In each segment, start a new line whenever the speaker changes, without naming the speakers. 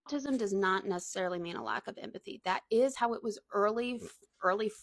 Autism does not necessarily mean a lack of empathy. That is how it was early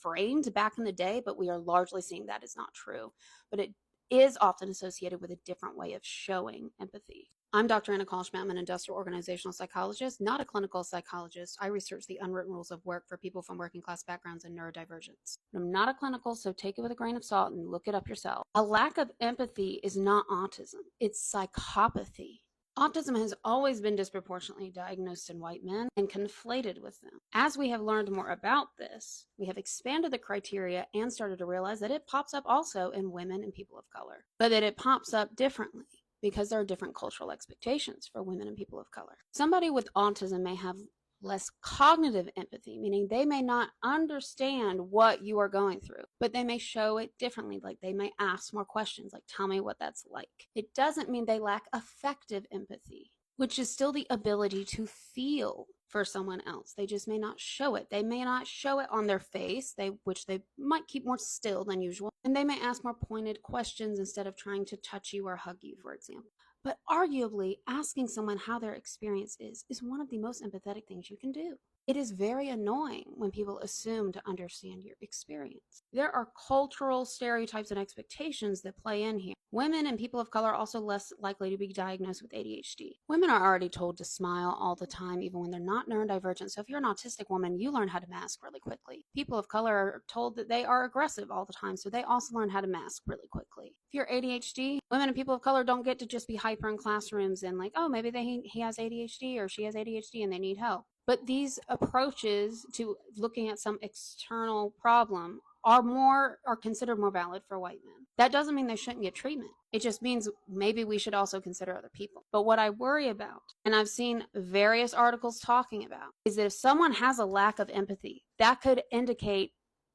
framed back in the day, but we are largely seeing that is not true. But it is often associated with a different way of showing empathy. I'm Dr. Anna Kolschmidt. I'm an industrial organizational psychologist, not a clinical psychologist. I research the unwritten rules of work for people from working class backgrounds and neurodivergence. I'm not a clinical, so take it with a grain of salt and look it up yourself. A lack of empathy is not autism. It's psychopathy. Autism has always been disproportionately diagnosed in white men and conflated with them. As we have learned more about this, we have expanded the criteria and started to realize that it pops up also in women and people of color, but that it pops up differently because there are different cultural expectations for women and people of color. Somebody with autism may have less cognitive empathy, meaning they may not understand what you are going through, but they may show it differently. Like they may ask more questions, like, tell me what that's like. It doesn't mean they lack affective empathy, which is still the ability to feel for someone else. They just may not show it. They may not show it on their face, which they might keep more still than usual. And they may ask more pointed questions instead of trying to touch you or hug you, for example. But arguably, asking someone how their experience is one of the most empathetic things you can do. It is very annoying when people assume to understand your experience. There are cultural stereotypes and expectations that play in here. Women and people of color are also less likely to be diagnosed with ADHD. Women are already told to smile all the time, even when they're not neurodivergent. So if you're an autistic woman, you learn how to mask really quickly. People of color are told that they are aggressive all the time, so they also learn how to mask really quickly. If you're ADHD, women and people of color don't get to just be hyper in classrooms and like, oh, maybe he has ADHD or she has ADHD and they need help. But these approaches to looking at some external problem are considered more valid for white men. That doesn't mean they shouldn't get treatment. It just means maybe we should also consider other people. But what I worry about, and I've seen various articles talking about, is that if someone has a lack of empathy, that could indicate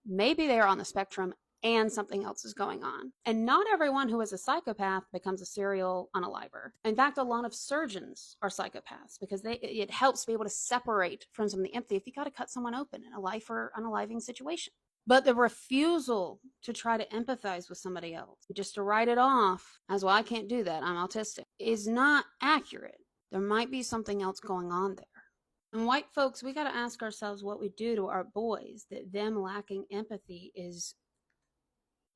maybe they're on the spectrum and something else is going on. And not everyone who is a psychopath becomes a serial unaliver. In fact, a lot of surgeons are psychopaths because it helps be able to separate from some of the empathy if you got to cut someone open in a life or unaliving situation. But the refusal to try to empathize with somebody else, just to write it off as, well, I can't do that, I'm autistic, is not accurate. There might be something else going on there. And white folks, we got to ask ourselves what we do to our boys that them lacking empathy is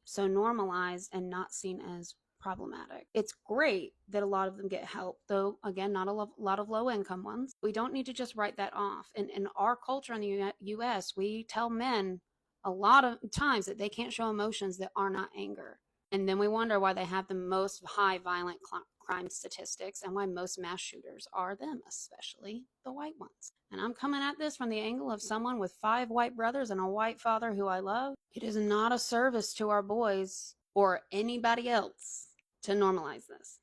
so normalized and not seen as problematic. It's great that a lot of them get help, though, again, not a lot of low-income ones. We don't need to just write that off. And in our culture in the U.S., we tell men a lot of times that they can't show emotions that are not anger. And then we wonder why they have the most high violent crime statistics and why most mass shooters are them, especially the white ones. And I'm coming at this from the angle of someone with 5 white brothers and a white father who I love. It is not a service to our boys or anybody else to normalize this.